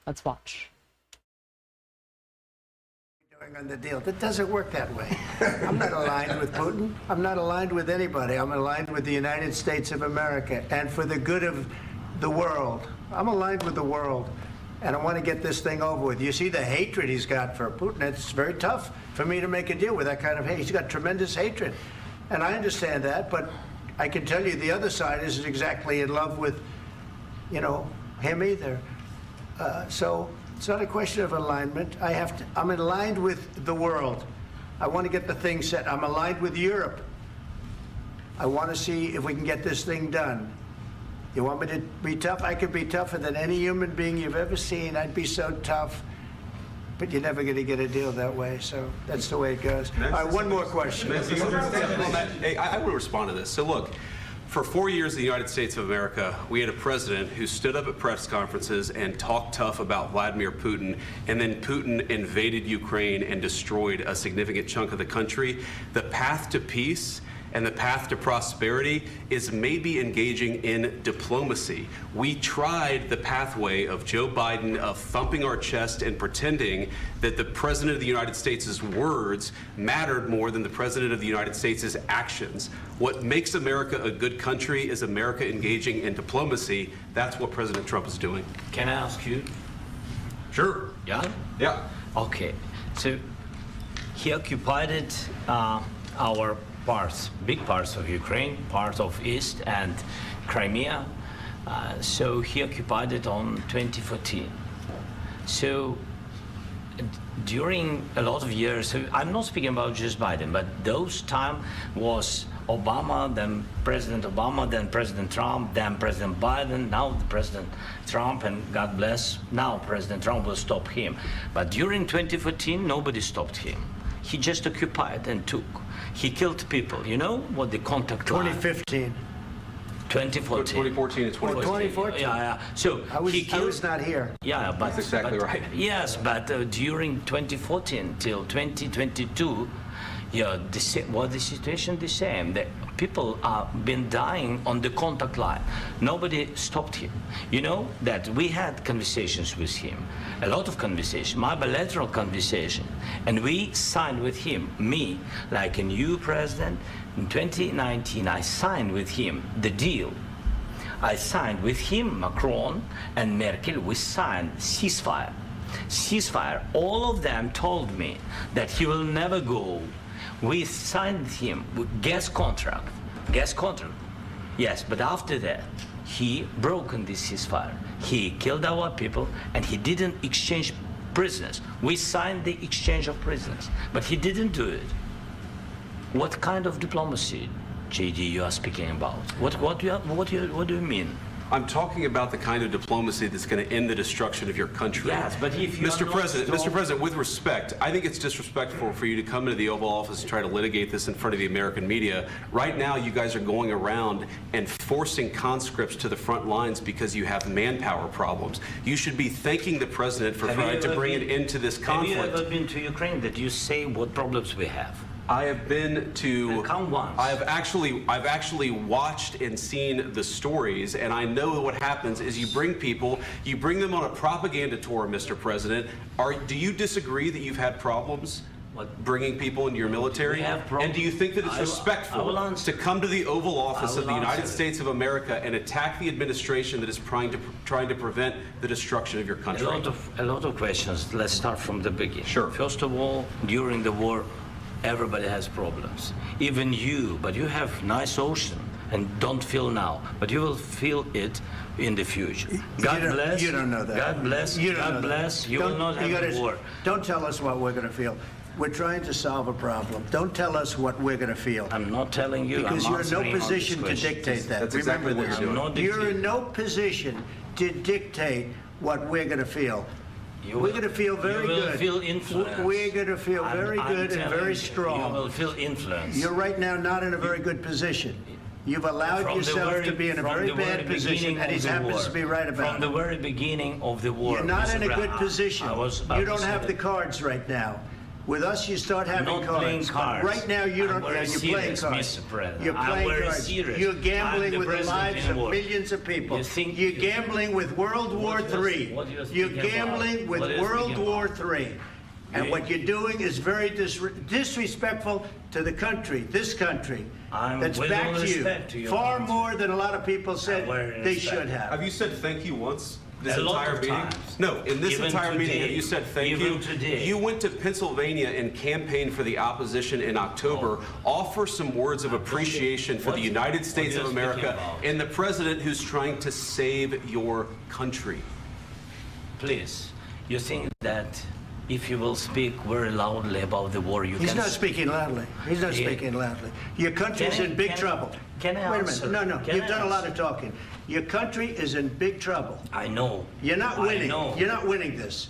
Let's watch. On the deal. That doesn't work that way. I'm not aligned with Putin. I'm not aligned with anybody. I'm aligned with the United States of America and for the good of the world. I'm aligned with the world, and I want to get this thing over with. You see the hatred he's got for Putin. It's very tough for me to make a deal with that kind of hate. He's got tremendous hatred, and I understand that, but I can tell you the other side isn't exactly in love with, him either. So it's not a question of alignment. I'm aligned with the world. I want to get the thing set. I'm aligned with Europe. I want to see if we can get this thing done. You want me to be tough? I could be tougher than any human being you've ever seen. I'd be so tough. But you're never going to get a deal that way, so that's the way it goes. All right, one more question. Hey, I want to respond to this. So look, for 4 years in the United States of America, we had a president who stood up at press conferences and talked tough about Vladimir Putin, and then Putin invaded Ukraine and destroyed a significant chunk of the country. The path to peace and the path to prosperity is maybe engaging in diplomacy. We tried the pathway of Joe Biden of thumping our chest and pretending that the President of the United States' words mattered more than the President of the United States' actions. What makes America a good country is America engaging in diplomacy. That's what President Trump is doing. Can I ask you? Sure. Yeah? Yeah. Okay. So he occupied our parts, big parts of Ukraine, part of East and Crimea. So he occupied it on 2014. So during a lot of years, so I'm not speaking about just Biden, but those time was Obama, then President Obama, then President Trump, then President Biden, now the President Trump, and God bless, now President Trump will stop him. But during 2014, nobody stopped him. He just occupied and took. He killed people. You know what the contact line? 2015. 2014. 2014 and 2014. 2014. Yeah. So I was not here. Yeah, but that's exactly right. Yes, but during 2014 till 2022, yeah, the situation the same. The people have been dying on the contact line. Nobody stopped him. You know that we had conversations with him, a lot of conversation, my bilateral conversation, and we signed with him, me, like a new president. In 2019, I signed with him the deal. I signed with him, Macron and Merkel, we signed ceasefire. Ceasefire, all of them told me that he will never go. We signed him with gas contract. Yes, but after that, he broken this ceasefire. He killed our people, and he didn't exchange prisoners. We signed the exchange of prisoners, but he didn't do it. What kind of diplomacy, JD, you are speaking about? What do you mean? I'm talking about the kind of diplomacy that's going to end the destruction of your country. Yes, but if you Mr. President, with respect, I think it's disrespectful for you to come into the Oval Office and try to litigate this in front of the American media. Right now, you guys are going around and forcing conscripts to the front lines because you have manpower problems. You should be thanking the President for trying to bring an end to this conflict. Have you ever been to Ukraine that you say what problems we have? I have been to. Come once. I've actually watched and seen the stories, and I know what happens is you bring them on a propaganda tour, Mr. President. Do you disagree that you've had problems bringing people into your military? And do you think that it's respectful to come to the Oval Office of the United States of America and attack the administration that is trying to prevent the destruction of your country? A lot of questions. Let's start from the beginning. Sure. First of all, during the war, everybody has problems, even you, but you have nice ocean and don't feel now, but you will feel it in the future. God bless. You don't know that. God bless. God bless. You will not have a war. Don't tell us what we're going to feel. We're trying to solve a problem. Don't tell us what we're going to feel. I'm not telling you. Because you're in no position to dictate that. That's exactly what you're doing. You're in no position to dictate what we're going to feel. We're going to feel very good. You will feel influence. We're going to feel very good and very strong. You will feel influence. You're right now not in a very good position. You've allowed yourself to be in a very bad position, and he happens to be right about it. From the very beginning of the war. You're not in a good position. You don't have the cards right now. With us, you start having Not cards. playing cards. Right now, you don't. I'm very You're playing serious, cards. Mr. President. You're I'm playing very cards. serious. You're gambling I'm with the president lives in of war. millions of people. You think- You're gambling with World War III. what you're You're speaking gambling about? with What are you World speaking War about? III. And what you're doing is very disrespectful to the country, this country, that's with back all to you, respect to your far country. more than a lot of people said very they respect. should have. Have you said thank you once? This A lot entire of meeting? times. No, in this Even entire meeting, today. have you said thank Even you? today. You went to Pennsylvania and campaigned for the opposition in October. Offer some words of appreciation for the United States of what are you America speaking about? and the president who's trying to save your country. Please, you think that if you will speak very loudly about the war, you He's can... not speaking loudly. He's not Yeah. speaking loudly. Your country's Can I- in big can I- trouble. can I Wait a answer? minute. No, Can you've I done a lot answer? of talking. Your country is in big trouble. I know. You're not I winning. know. You're not winning this.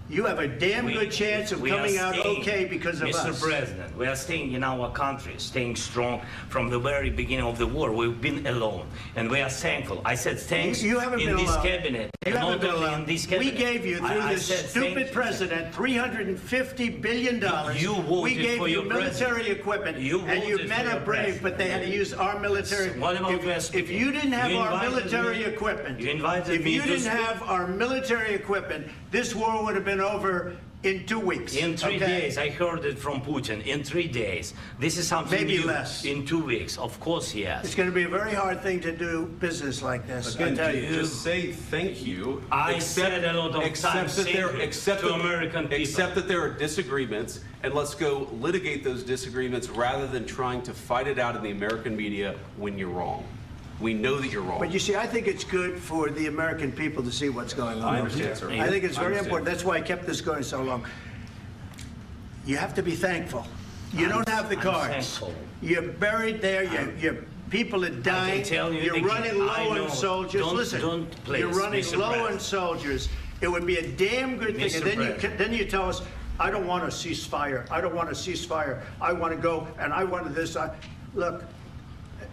You have a damn good chance of we are coming out staying, okay because of Mr. us. President, we are staying in our country, staying strong from the very beginning of the war. We've been alone, and we are thankful. I said thanks You haven't in been this alone. cabinet, You and haven't not been only alone. in this We cabinet. gave you, through I this said thank stupid you. president, $350 billion. You voted we gave for you your military president. equipment, You and you voted men for are your brave, but they had to use our military. What about If you didn't have You our invited military me- equipment, you invited if me you to didn't speak. have our military equipment, this war would have been over in 2 weeks. In 3 okay? days, I heard it from Putin. In 3 days, this is something Maybe new. less. In 2 weeks, of course, yes. It's going to be a very hard thing to do business like this. I Again, tell you. just say thank you. I said a lot of accept times that thank there, you accept to that- American people. Accept that there are disagreements, and let's go litigate those disagreements rather than trying to fight it out in the American media when you're wrong. We know that you're wrong. But you see, I think it's good for the American people to see what's going on. I understand, sir. I think it's I very understand. important. That's why I kept this going so long. You have to be thankful. You don't have the I'm cards. thankful. You're buried there. Your people are dying. tell you You're again, running low I know. on soldiers. Don't- Listen, don't please, you're running Mr. low on President. soldiers. It would be a damn good thing. Mr. And then President. then you tell us, I don't want a ceasefire. I don't want a ceasefire. I want to go and I want this. Look,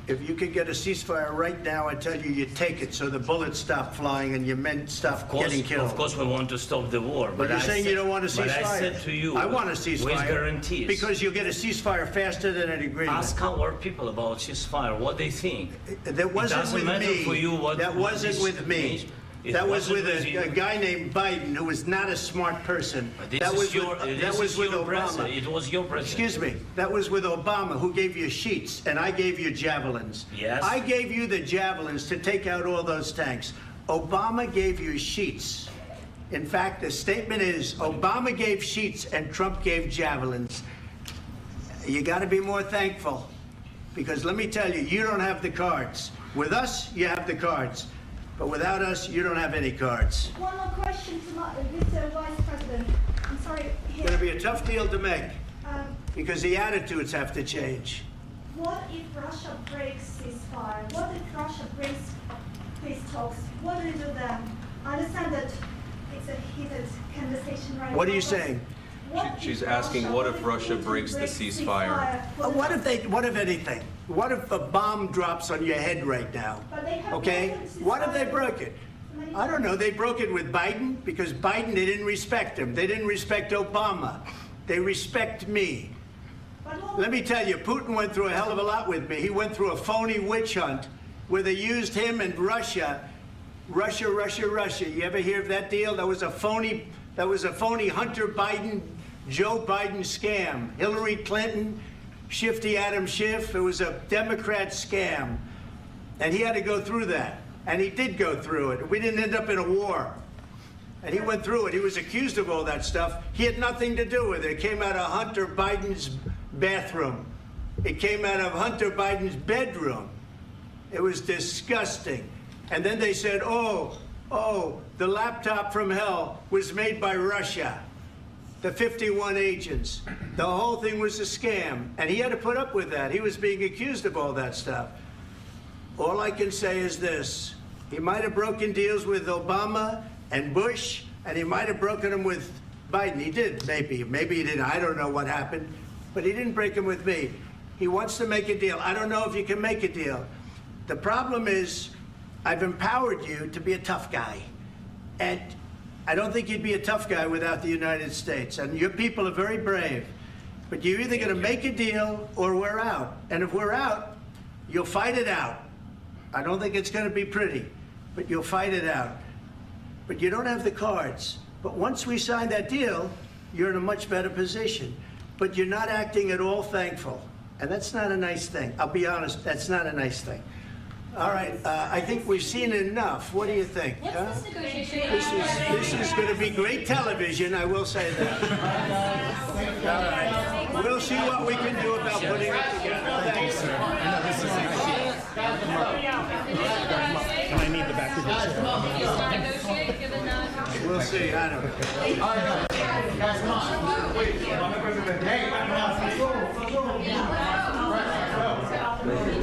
if you could get a ceasefire right now, I tell you, you take it so the bullets stop flying and your men stop getting killed. Of course, we want to stop the war. But you're I saying said- you don't want a ceasefire. But I said to you, I want a ceasefire. with guarantees. Because you'll get a ceasefire faster than an agreement. Ask our people about ceasefire, what they think. That wasn't doesn't with matter me. for you what- that what wasn't this with me. means. It That was wasn't with with you. a guy named Biden who was not a smart person. That was with Obama. It was your president. Excuse me. That was with Obama, who gave you sheets, and I gave you javelins. Yes. I gave you the javelins to take out all those tanks. Obama gave you sheets. In fact, the statement is Obama gave sheets and Trump gave javelins. You got to be more thankful, because let me tell you, you don't have the cards. With us, you have the cards. But without us, you don't have any cards. One more question to Mr. Vice President. I'm sorry. It's going to be a tough deal to make, Um, because the attitudes have to change. what if Russia breaks ceasefire? What if Russia breaks peace talks? What do you do then? I understand that it's a heated conversation right now. What are you but saying? what She's if asking, what if Russia Putin breaks the ceasefire? What if anything? What if a bomb drops on your head right now? But they have Okay? broken ceasefire. What if they broke it? I don't know. They broke it with Biden, because Biden, they didn't respect him. They didn't respect Obama. They respect me. But what- Let me tell you, Putin went through a hell of a lot with me. He went through a phony witch hunt where they used him and Russia. Russia. You ever hear of that deal? That was a phony Hunter Biden, Joe Biden scam. Hillary Clinton, Shifty Adam Schiff. It was a Democrat scam. And he had to go through that. And he did go through it. We didn't end up in a war. And he went through it. He was accused of all that stuff. He had nothing to do with it. It came out of Hunter Biden's bathroom. It came out of Hunter Biden's bedroom. It was disgusting. And then they said, oh, the laptop from hell was made by Russia. The 51 agents. The whole thing was a scam. And he had to put up with that. He was being accused of all that stuff. All I can say is this. He might have broken deals with Obama and Bush, and he might have broken them with Biden. He did, maybe. Maybe he didn't. I don't know what happened. But he didn't break them with me. He wants to make a deal. I don't know if you can make a deal. The problem is, I've empowered you to be a tough guy. And I don't think you'd be a tough guy without the United States. And your people are very brave. But you're either going to make a deal or we're out. And if we're out, you'll fight it out. I don't think it's going to be pretty, but you'll fight it out. But you don't have the cards. But once we sign that deal, you're in a much better position. But you're not acting at all thankful. And that's not a nice thing. I'll be honest, that's not a nice thing. All right, I think we've seen enough. What do you think? Huh? This is going to be great television, I will say that. All right. We'll see what we can do about putting it together. Thanks, sir. I need the back of the We'll see. I don't know.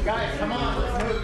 Guys, come on.